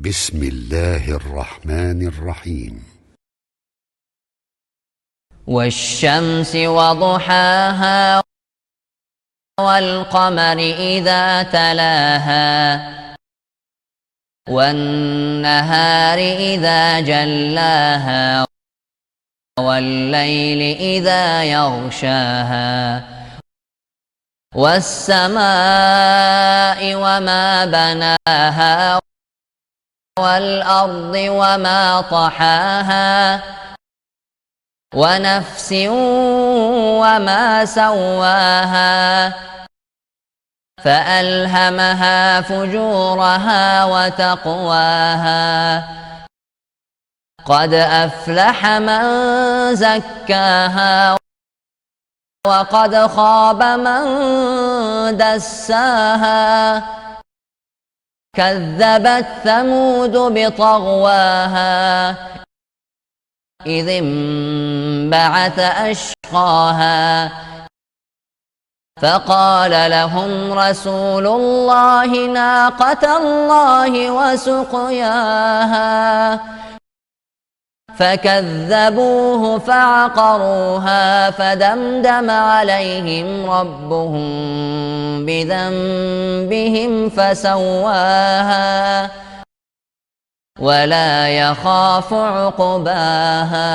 بسم الله الرحمن الرحيم. والشمس وضحاها والقمر إذا تلاها والنهار إذا جلاها والليل إذا يغشاها والسماء وما بناها والأرض وما طحاها ونفس وما سواها فألهمها فجورها وتقواها قد أفلح من زكاها وقد خاب من دساها كذبت ثمود بطغواها إذ انبعث أشقاها فقال لهم رسول الله ناقة الله وسقياها فكذبوه فعقروها فدمدم عليهم ربهم بذنبهم فسواها ولا يخاف عقباها.